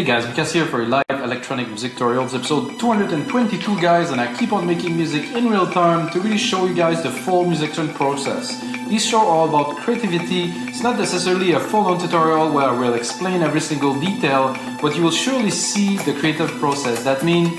guys, Lucas here for live electronic music tutorials, episode 222 guys, and I keep on making music in real time to really show you guys the full musician process. These shows are all about creativity. It's not necessarily a full-on tutorial where I will explain every single detail, but you will surely see the creative process. That means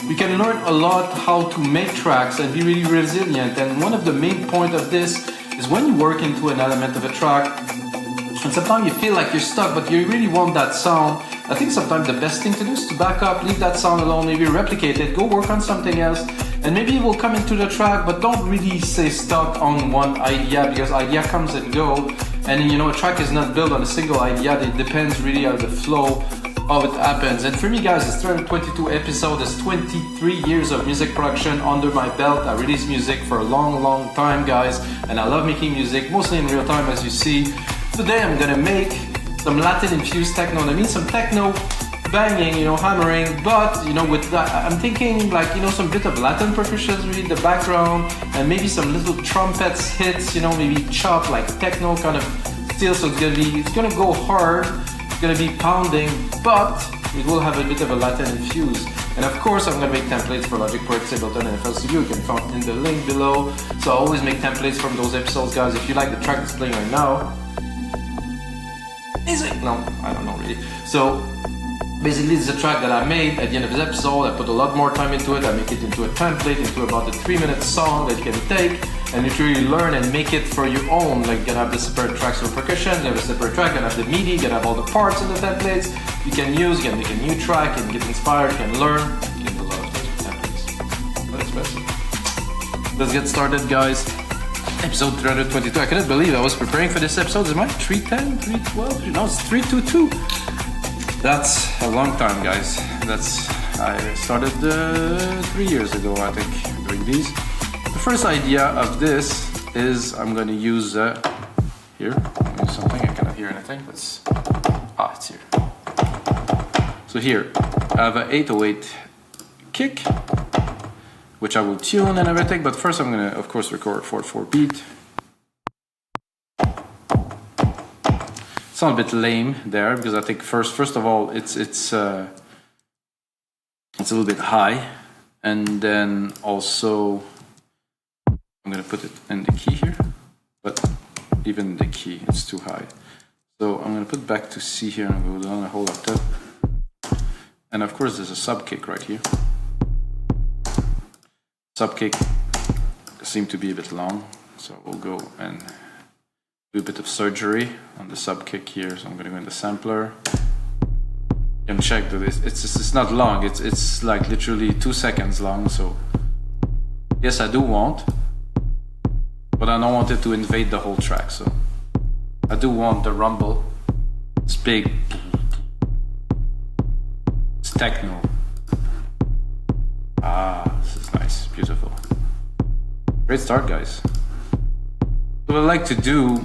you can learn a lot how to make tracks and be really resilient, and one of the main points of this is when you work into an element of a track, and sometimes you feel like you're stuck, but you really want that sound. I think sometimes the best thing to do is to back up, leave that sound alone, maybe replicate it, go work on something else, and maybe it will come into the track, but don't really stay stuck on one idea, because idea comes and go, and you know, a track is not built on a single idea. It depends really on the flow of it happens. And for me guys, it's 322 episodes, it's 23 years of music production under my belt. I release music for a long time guys, and I love making music, mostly in real time as you see. Today I'm gonna make some Latin-Infused Techno. That means some techno banging, you know, hammering, but you know, with that I'm thinking like, you know, some bit of Latin percussions really in the background, and maybe some little trumpets hits, you know, maybe chop like techno kind of steel. So it's gonna go hard, it's gonna be pounding, but it will have a bit of a Latin-Infused. And of course I'm gonna make templates for Logic Pro, Ableton, and FL Studio. You can find in the link below. So I always make templates from those episodes guys. If you like the track that's playing right now, is it? No, I don't know really. So basically it's a track that I made at the end of this episode. I put a lot more time into it. I make it into a template, into about a 3-minute song that you can take and literally learn and make it for your own. Like, you're gonna have the separate tracks for percussion, you have a separate track, you're gonna have the MIDI, you're gonna have all the parts in the templates you can use, you can make a new track and get inspired, you can learn, you can do a lot of things with templates. Not expensive. Let's get started guys. Episode 322. I couldn't believe I was preparing for this episode. Is it 310, 312? No, it's 322. That's a long time, guys. I started 3 years ago, I think, doing these. The first idea of this is I'm going to use here. Use something. I cannot hear anything. It's here. So here, I have an 808 kick, which I will tune and everything, but first I'm gonna, of course, record 4/4 beat. Sounds a bit lame there because I think first of all it's a little bit high, and then also I'm gonna put it in the key here, but even the key it's too high. So I'm gonna put back to C here and go down a whole octave, and of course there's a sub kick right here. Sub kick seemed to be a bit long, so we'll go and do a bit of surgery on the sub kick here. So I'm going to go in the sampler. You can check that it's not long. It's like literally 2 seconds long. So yes, I do want, but I don't want it to invade the whole track. So I do want the rumble. It's big. It's techno. This is nice, beautiful. Great start, guys. What I like to do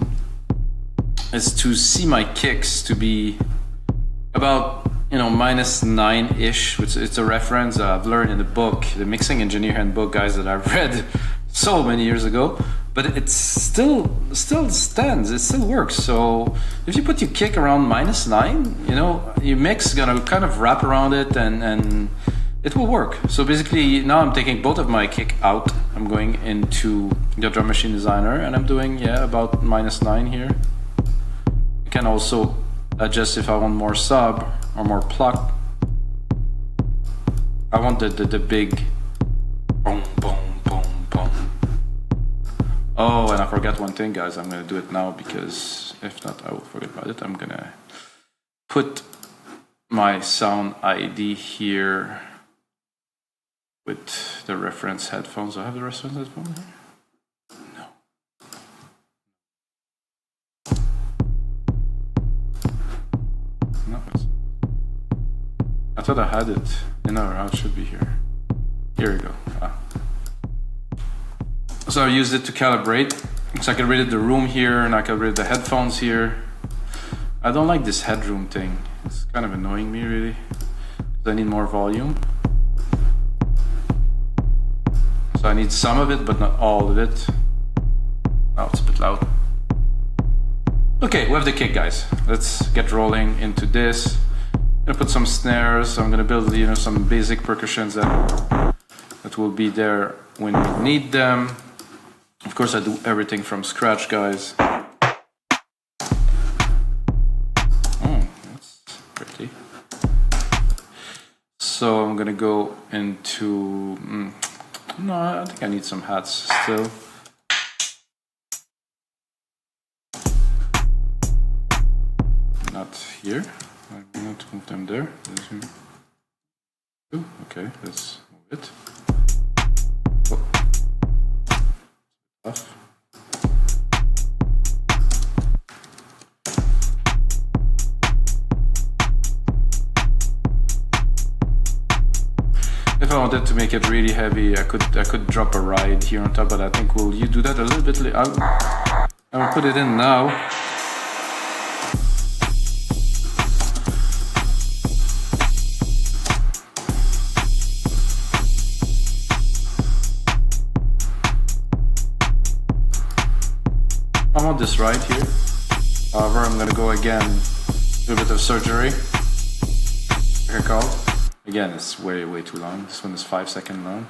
is to see my kicks to be about, you know, -9-ish, which it's a reference I've learned in the book, the Mixing Engineer Handbook, guys, that I've read so many years ago. But it still stands, it still works. So if you put your kick around -9, you know, your mix is gonna kind of wrap around it and it will work. So basically now I'm taking both of my kick out. I'm going into the Drum Machine Designer and I'm doing, yeah, about -9 here. You can also adjust if I want more sub or more pluck. I want the big boom, boom, boom, boom. Oh, and I forgot one thing, guys. I'm gonna do it now because if not, I will forget about it. I'm gonna put my sound ID here with the reference headphones. Do I have the reference headphone here? No. No, I thought I had it. No, it should be here. Here we go. So I used it to calibrate. So I can read the room here, and I can read the headphones here. I don't like this headroom thing. It's kind of annoying me, really. I need more volume. So I need some of it, but not all of it. Oh, it's a bit loud. Okay, we have the kick, guys. Let's get rolling into this. gonna put some snares. I'm gonna build, you know, some basic percussions that will be there when we need them. Of course, I do everything from scratch, guys. Oh, that's pretty. So I'm gonna go into. No, I think I need some hats still. Not here. I'm going to move them there. Okay, let's move it. Oh. Tough. If I wanted to make it really heavy, I could drop a ride here on top, but I think we'll do that a little bit later. I will put it in now. I want this right here. However, I'm gonna go again, do a bit of surgery. Hair called. Again, it's way too long. This one is 5 seconds long.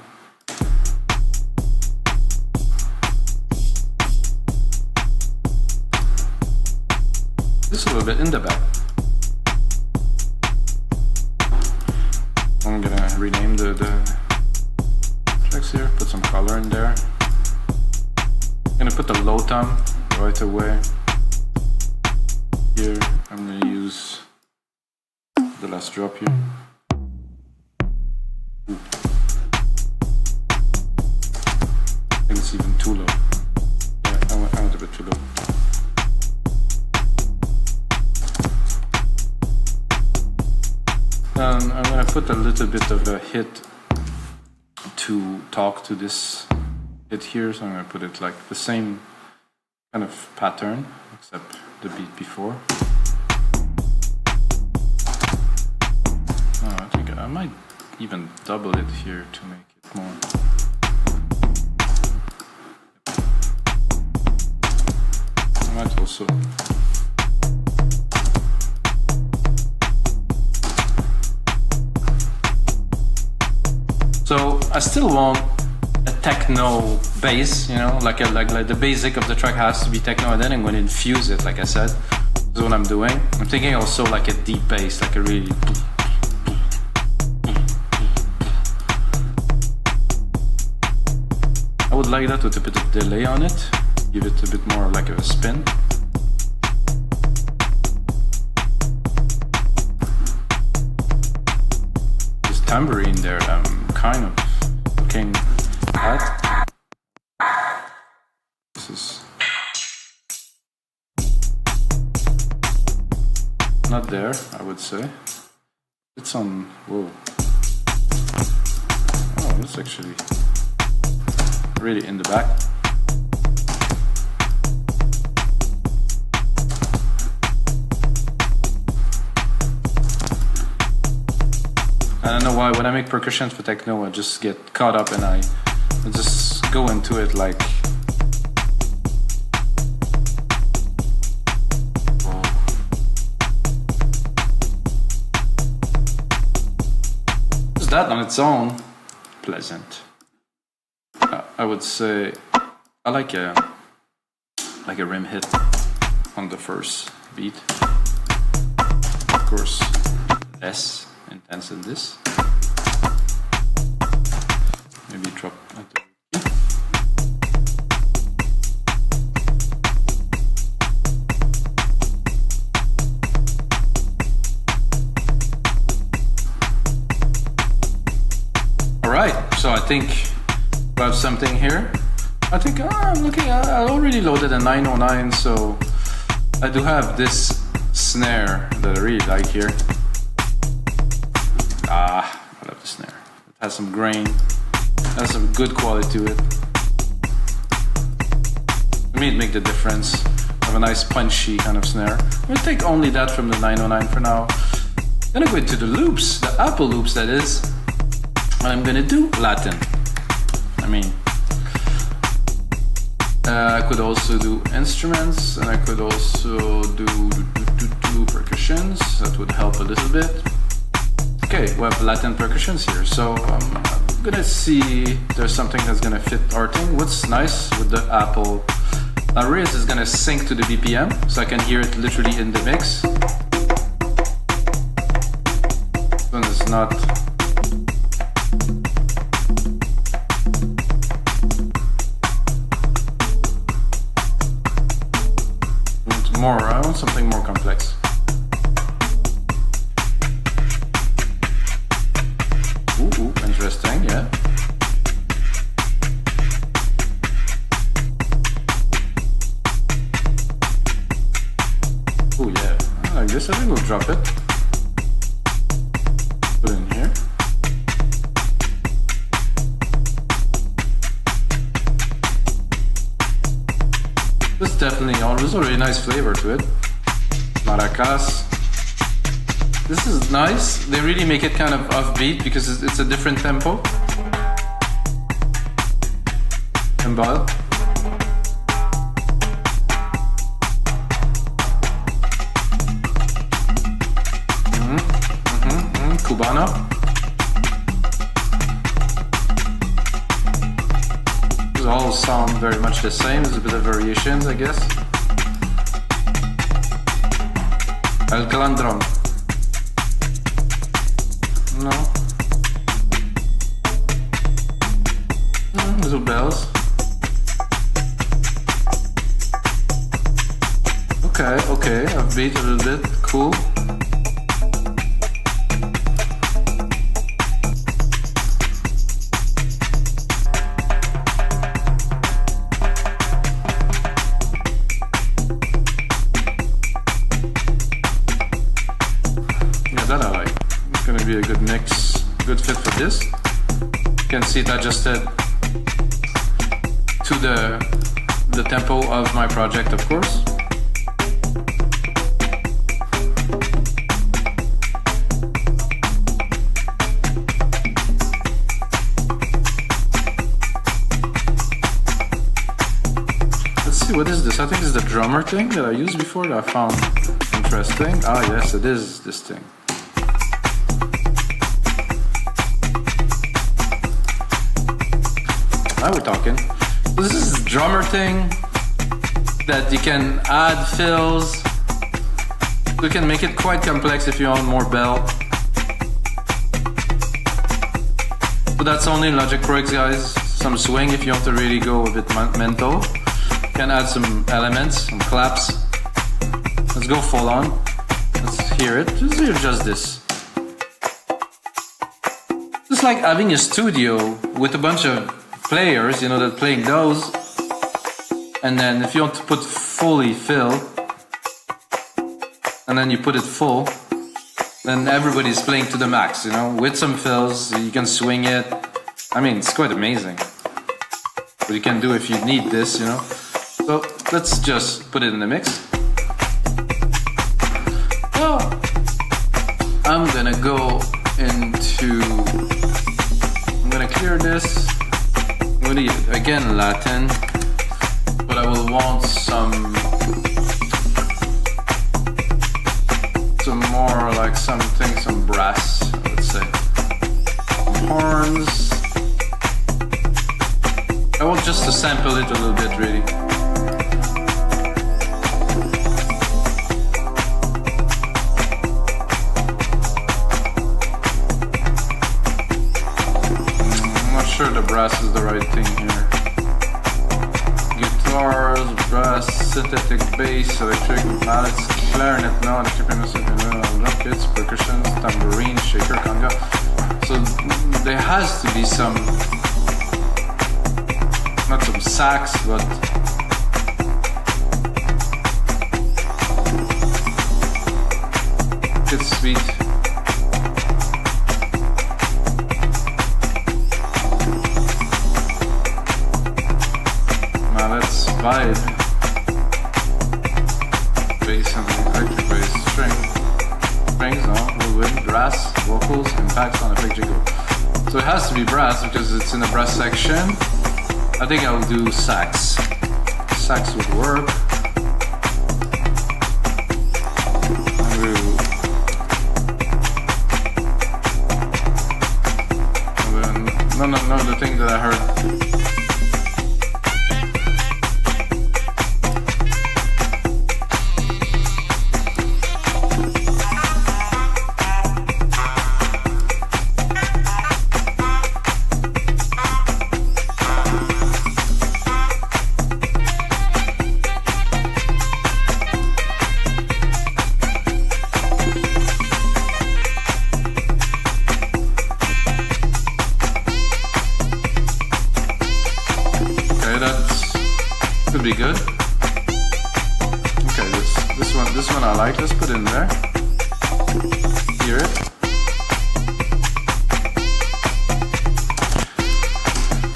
Just a little bit in the back. I'm gonna rename the tracks here, put some color in there. I'm gonna put the low tom right away. Here, I'm gonna use the last drop here. Ooh. I think it's even too low. Yeah, I went a bit too low. I'm gonna put a little bit of a hit to talk to this hit here, so I'm gonna put it like the same kind of pattern, except the beat before. Oh, I think I might even double it here to make it more. I might also. So I still want a techno bass, you know, like the basic of the track has to be techno, and then I'm going to infuse it, like I said. This is what I'm doing. I'm thinking also like a deep bass, like a really. I would like that with a bit of delay on it, give it a bit more like a spin. This tambourine there, I'm kind of looking at. This is not there, I would say. It's on. Whoa. Oh, that's actually really in the back. I don't know why when I make percussions for techno I just get caught up and I just go into it like just that on its own pleasant. I would say I like a rim hit on the first beat. Of course, less intense than this. Maybe drop at the Alright, so I think we have something here. I think I'm looking, I already loaded a 909, so I do have this snare that I really like here. I love the snare. It has some grain, has some good quality to it. For me, it makes the difference. I have a nice punchy kind of snare. I'm gonna take only that from the 909 for now. Then I go into the loops, the Apple loops that is. And I'm gonna do Latin. I mean, I could also do instruments, and I could also do percussions. That would help a little bit. Okay, we have Latin percussions here, so I'm gonna see if there's something that's gonna fit our thing. What's nice with the Apple Riz is gonna sync to the BPM, so I can hear it literally in the mix. When it's not more, I want something more complex. Ooh, interesting, yeah. Oh yeah, I like this. I think we'll drop it. Put it in here. This definitely, there's a really nice flavor to it. Maracas. This is nice. They really make it kind of offbeat because it's a different tempo. Timbal. Cubano. These all sound very much the same. There's a bit of variations, I guess. El Calandron. No. Little bells. Okay, upbeat a little bit. Cool. That I like. It's gonna be a good mix, good fit for this. You can see it adjusted to the tempo of my project, of course. Let's see, what is this? I think it's the drummer thing that I used before that I found interesting. Ah yes, it is this thing. Now we're talking. This is a drummer thing that you can add fills. You can make it quite complex if you want more bell. So that's only Logic Pro X, guys. Some swing if you want to really go a bit mental. You can add some elements, some claps. Let's go full on. Let's hear it. Just hear just this. It's like having a studio with a bunch of players, you know, that playing those, and then if you want to put fully fill, and then you put it full, then everybody's playing to the max, you know, with some fills, you can swing it. I mean, it's quite amazing. What you can do if you need this, you know. So let's just put it in the mix. So I'm gonna go into, I'm gonna clear this. Again Latin, but I will want some more like something, some brass, let's say. Horns. I want just to sample it a little bit, really. Sure, the brass is the right thing here. Guitars, brass, synthetic bass, electric mallets, clarinet, no, electric pianos, drum kits, percussion, tambourine, shaker, conga. So there has to be some, not some sax, but it's sweet. Vibe, bass and electric bass, strings, no, wood, brass, vocals, impacts on a big jiggle. So it has to be brass because it's in the brass section. I think I'll do sax. Sax would work. No, the thing that I heard. Be good. Okay, this one I like. Let's put it in there. Hear it.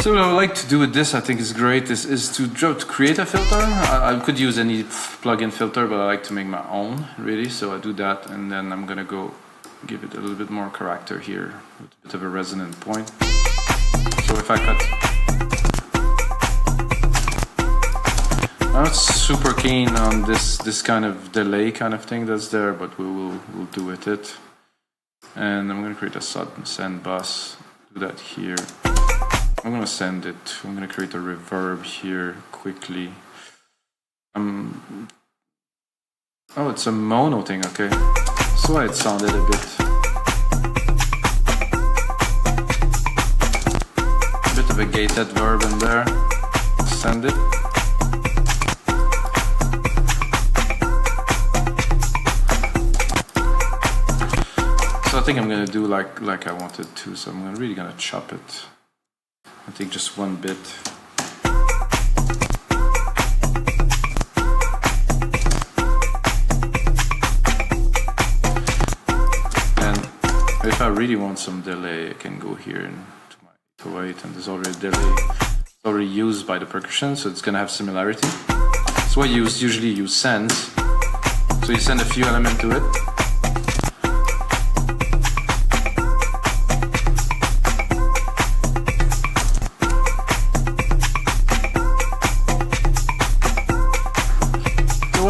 So what I would like to do with this, I think is great, is to create a filter. I could use any plugin filter, but I like to make my own, really. So I do that, and then I'm gonna go give it a little bit more character here, with a bit of a resonant point. So if I cut. I'm not super keen on this kind of delay kind of thing that's there, but we'll do with it. And I'm gonna create a send bus. Do that here. I'm gonna send it. I'm gonna create a reverb here quickly. Oh, it's a mono thing. Okay, that's why it sounded a bit of a gated verb in there. Send it. So I think I'm gonna do like I wanted to, so I'm really gonna chop it. I think just one bit. And if I really want some delay, I can go here into my 808, and there's already delay. It's already used by the percussion, so it's gonna have similarity. So I usually use sends. So you send a few elements to it.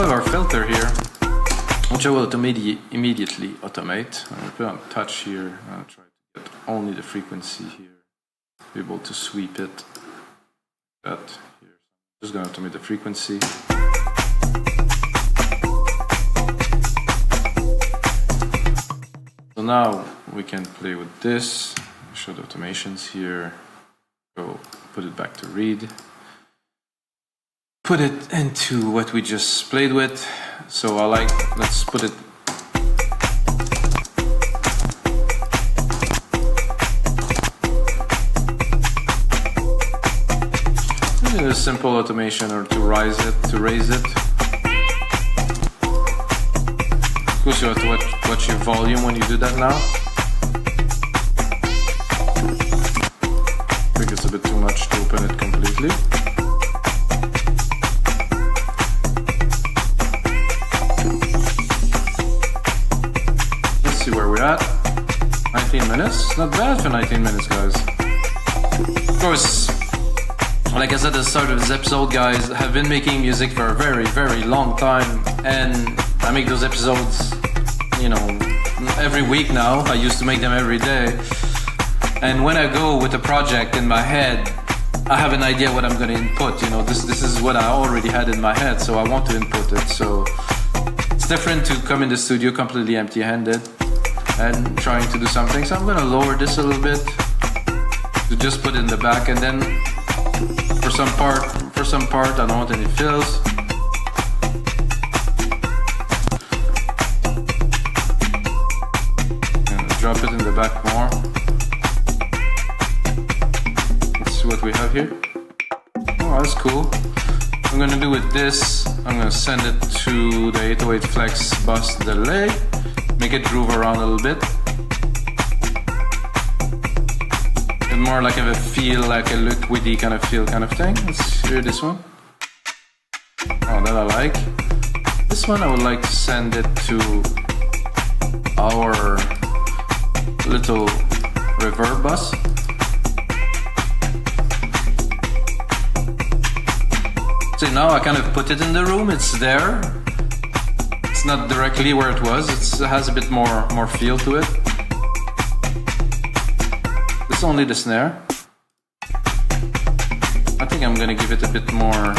Our filter here, which I will immediately automate. I'm going to put on touch here. I'll try to get only the frequency here. Be able to sweep it. That here. Just going to automate the frequency. So now we can play with this. Show the automations here. Go put it back to read. Put it into what we just played with. So let's put it. A simple automation, or to raise it. Of course, you have to watch your volume when you do that now. I think it's a bit too much to open it completely. See where we're at. 19 minutes. Not bad for 19 minutes, guys. Of course, like I said at the start of this episode, guys, I have been making music for a very, very long time, and I make those episodes, every week now. I used to make them every day. And when I go with a project in my head, I have an idea what I'm going to input. This is what I already had in my head, so I want to input it. So it's different to come in the studio completely empty-handed and trying to do something. So I'm going to lower this a little bit to just put it in the back, and then for some part I don't want any fills. And drop it in the back more. Let's see what we have here. Oh, that's cool. I'm going to do with this, I'm going to send it to the 808 flex bus delay. Make it groove around a little bit. And more like a feel, like a liquidy kind of feel kind of thing. Let's hear this one. Oh, that I like. This one I would like to send it to our little reverb bus. So now I kind of put it in the room, it's there. It's not directly where it was, it has a bit more feel to it. It's only the snare. think I'm gonna give it a bit more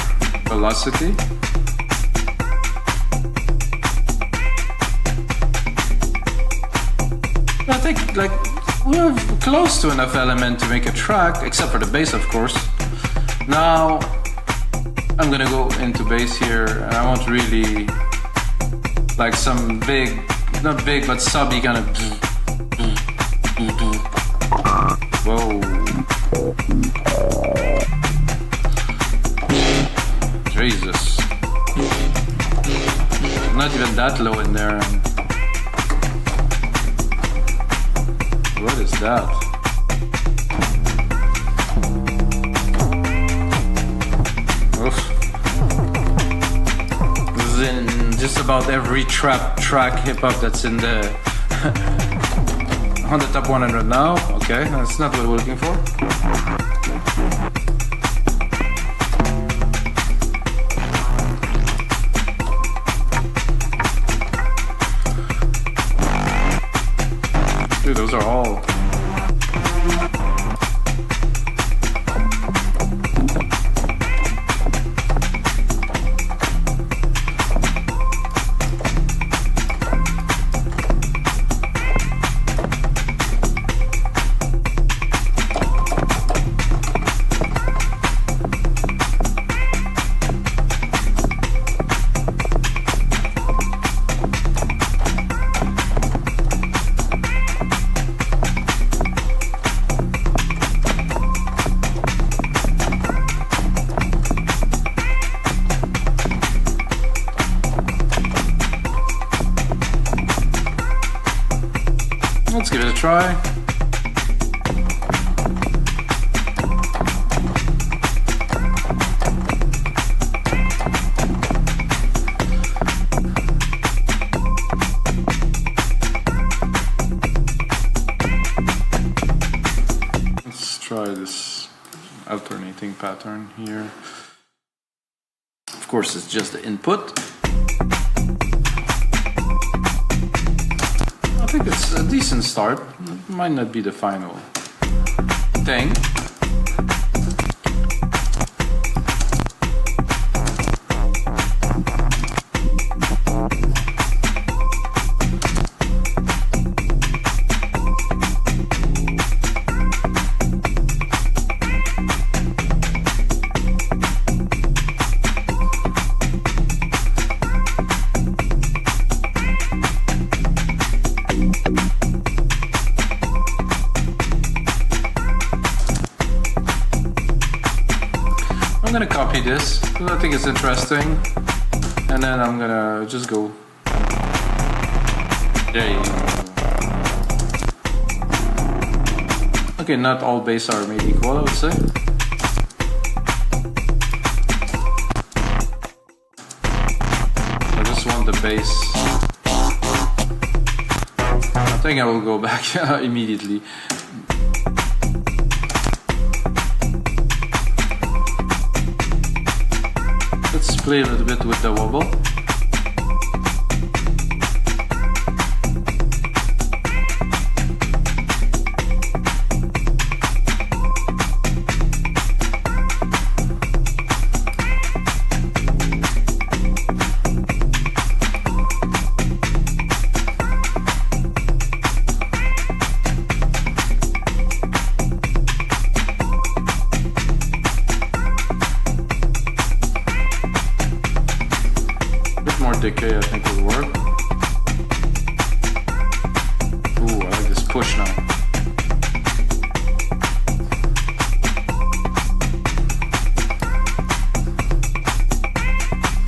velocity. I think like we're close to enough element to make a track, except for the bass, of course. Now I'm gonna go into bass here, and I want really like some big, not big, but subby kind of. Whoa. Jesus. Not even that low in there. What is that? Oof. This is in just about every trap track hip-hop that's in the on the top 100 now. Okay, that's not what we're looking for. Dude, those are all. Let's give it a try. Let's try this alternating pattern here. Of course, it's just the input. I think it's a decent start. It might not be the final thing. I'm gonna copy this because I think it's interesting, and then I'm gonna just go. There you go. Okay, not all bass are made equal, I would say. I just want the bass. I think I will go back immediately. Let's play a little bit with the wobble. Decay, I think will work. Ooh, I like this push now.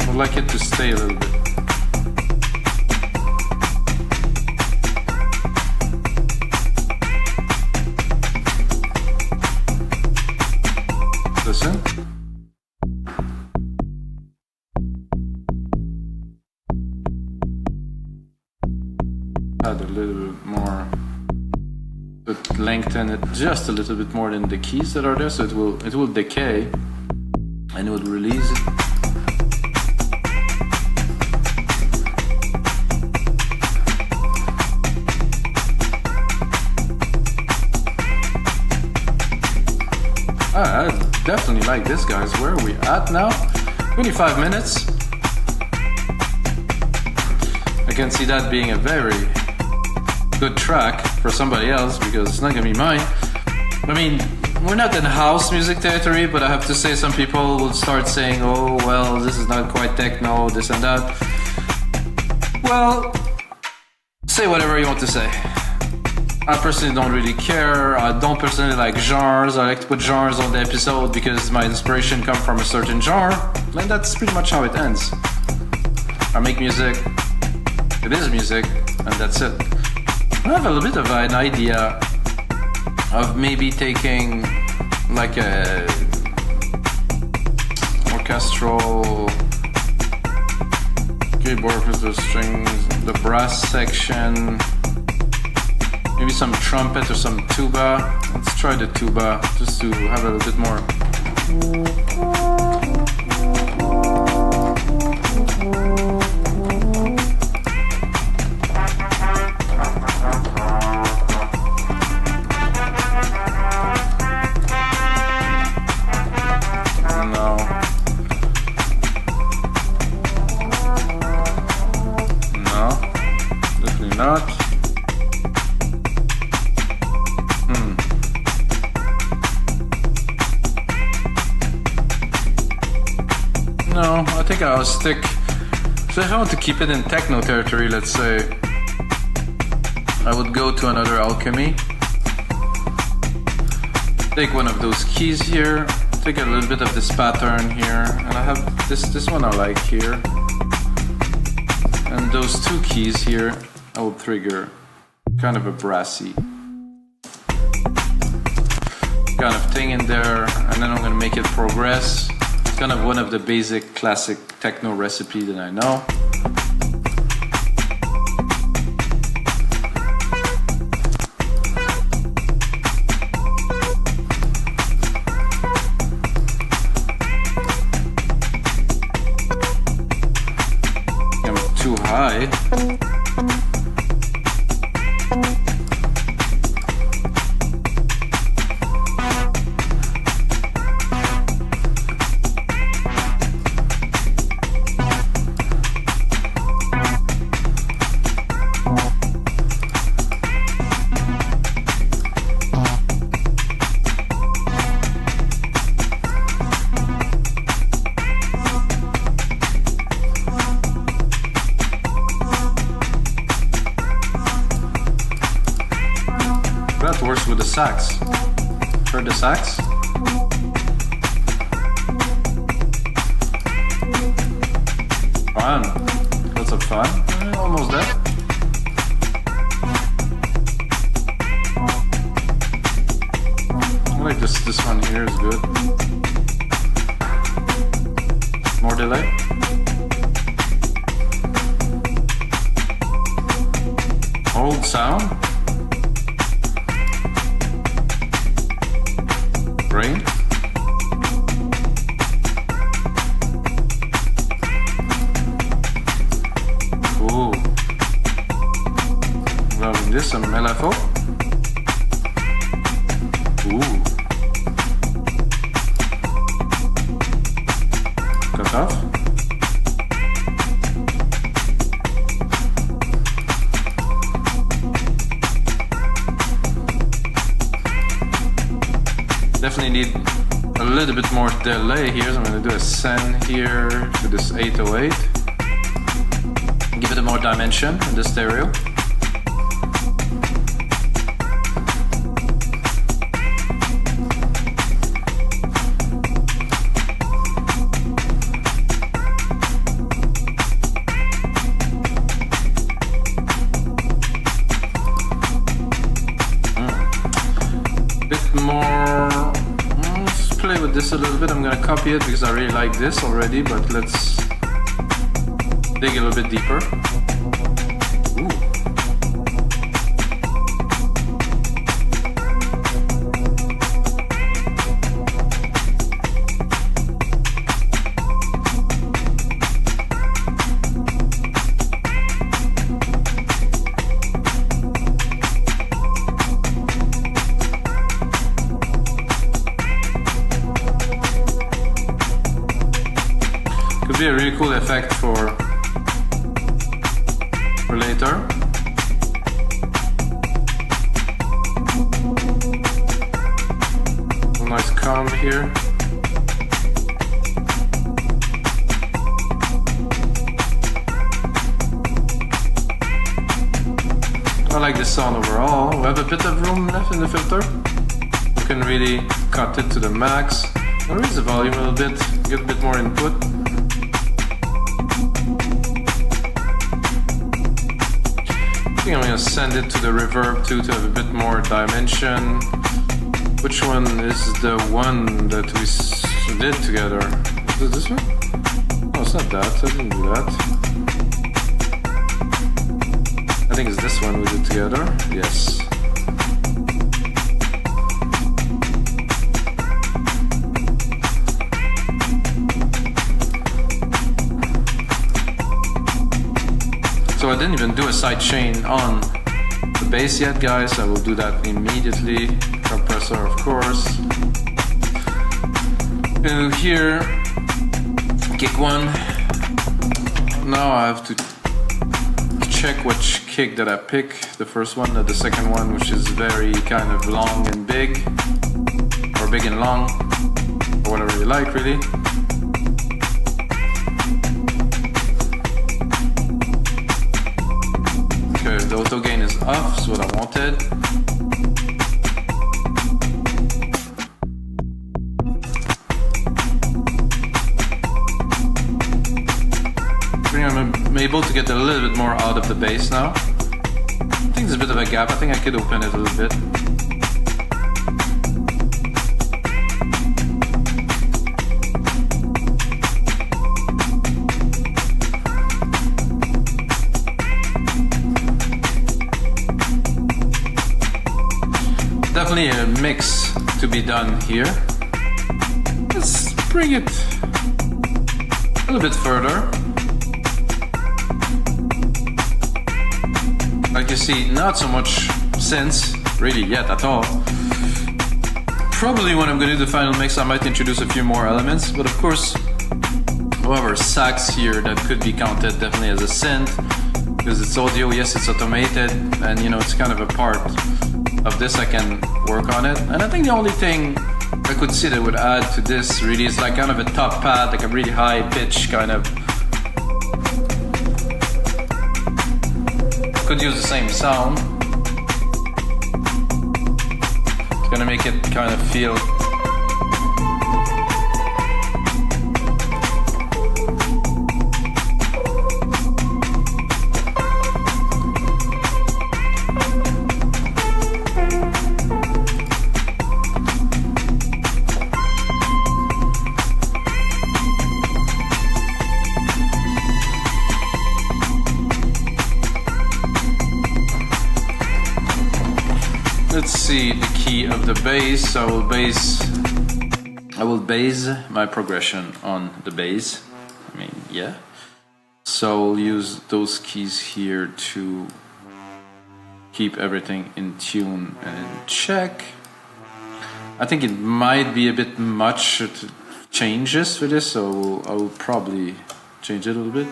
I'd like it to stay a little bit. Listen. Add a little bit more, but lengthen it just a little bit more than the keys that are there, so it will decay and it will release it. definitely like this, guys. Where are we at now? 25 minutes. I can see that being a very good track for somebody else because it's not gonna be mine. I mean, we're not in house music territory, but I have to say some people will start saying, oh, well, this is not quite techno, this and that. Well, say whatever you want to say. I personally don't really care. I don't personally like genres. I like to put genres on the episode because my inspiration comes from a certain genre, and that's pretty much how it ends. I make music, it is music, and that's it. I have a little bit of an idea of maybe taking like a orchestral keyboard with the strings, the brass section, maybe some trumpet or some tuba. Let's try the tuba just to have a little bit more. Not. No, I think I'll stick. So if I want to keep it in techno territory, let's say, I would go to another alchemy. Take one of those keys here. Take a little bit of this pattern here, and I have this one I like here, and those two keys here. I will trigger kind of a brassy kind of thing in there, and then I'm going to make it progress. It's kind of one of the basic classic techno recipe that I know. I'm too high. That works with the sax. Heard the sax? Fun. Lots of fun. Almost there. I like this one here is good. More delay. Old sound. Rain. Ooh. Loving this, some LFO. Ooh. Cut off. Definitely need a little bit more delay here, so I'm going to do a send here to this 808. Give it a more dimension in the stereo. This a little bit. I'm gonna copy it because I really like this already, but let's dig a little bit deeper. Ooh. be a really cool effect for later. A nice calm here. I like the sound overall. We have a bit of room left in the filter. You can really cut it to the max. I'll raise the volume a little bit, get a bit more input. I think I'm gonna send it to the reverb too to have a bit more dimension. Which one is the one that we did together? Is it this one? No, it's not that. I didn't do that. I think it's this one we did together. Yes. So I didn't even do a side chain on the bass yet, guys. I will do that immediately. Compressor, of course. Here, kick one. Now I have to check which kick that I pick. The first one or the second one, which is very kind of long and big, or big and long, or whatever you like, really. Okay, the auto gain is off, is what I wanted. I'm able to get a little bit more out of the bass now. I think there's a bit of a gap. I think I could open it a little bit. Definitely a mix to be done here. Let's bring it a little bit further. Like you see, not so much synths, really yet at all. Probably when I'm gonna do the final mix, I might introduce a few more elements, but of course, however, sax here, that could be counted definitely as a synth, because it's audio, yes, it's automated, and you know, it's kind of a part of this, I can work on it. And I think the only thing I could see that would add to this really is like kind of a top pad, like a really high pitch kind of. Could use the same sound. It's gonna make it kind of feel. Let's see the key of the bass. I will base my progression on the bass. I mean, yeah. So I'll use those keys here to keep everything in tune and in check. I think it might be a bit much changes for this, so I will probably change it a little bit.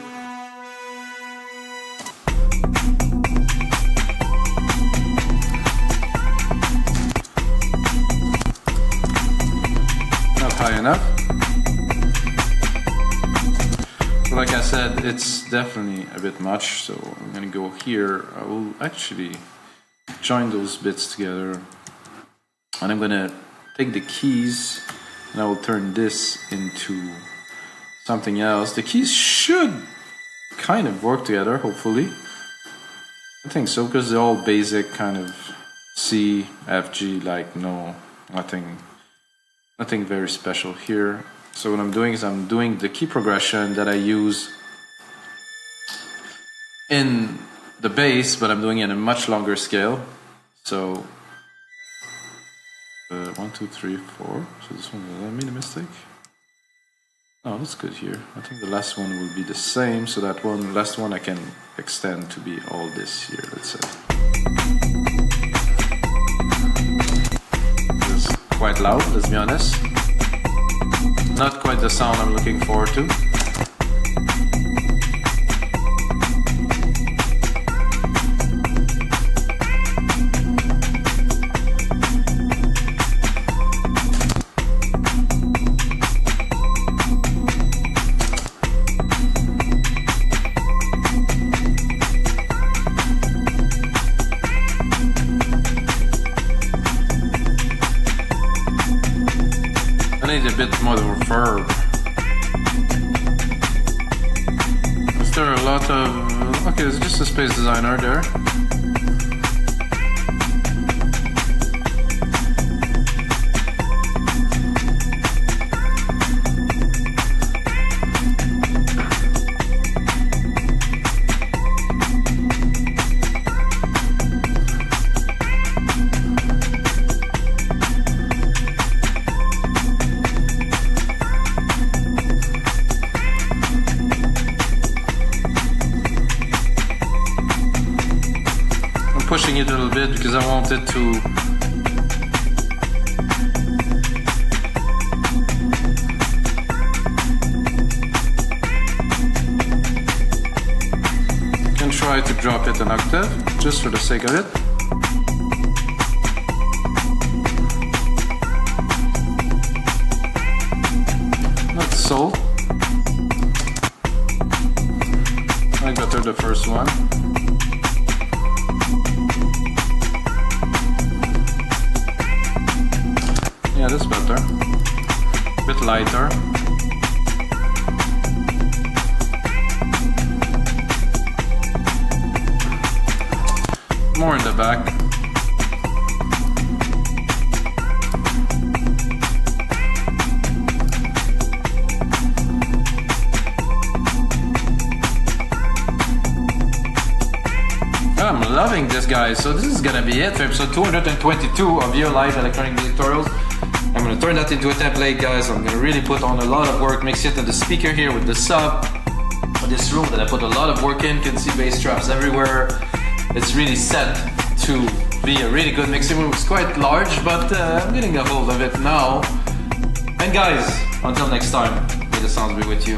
High enough. But like I said, it's definitely a bit much, so I'm gonna go here. I will actually join those bits together, and I'm gonna take the keys and I will turn this into something else. The keys should kind of work together, hopefully. I think so, because they're all basic kind of C, F, G, like nothing very special here. So what I'm doing is I'm doing the key progression that I use in the bass, but I'm doing it in a much longer scale. So 1, 2, 3, 4. So this one, did I made a mistake? Oh, that's good here. I think the last one will be the same, so that last one I can extend to be all this here, let's say. Quite loud, let's be honest. Not quite the sound I'm looking forward to. gonna need a bit more of a verb. Is there a lot of... Okay, it's just a space designer there. Pushing it a little bit because I want it to can try to drop it an octave just for the sake of it. Not so. I got through the first one. Yeah, that's better. A bit lighter. More in the back. I'm loving this, guys. So this is gonna be it for episode 222 of your live electronic music tutorials. I'm gonna turn that into a template, guys. I'm gonna really put on a lot of work, mix it in the speaker here with the sub. With this room that I put a lot of work in, you can see bass traps everywhere. It's really set to be a really good mixing room. It's quite large, but I'm getting a hold of it now. And guys, until next time, may the sounds be with you.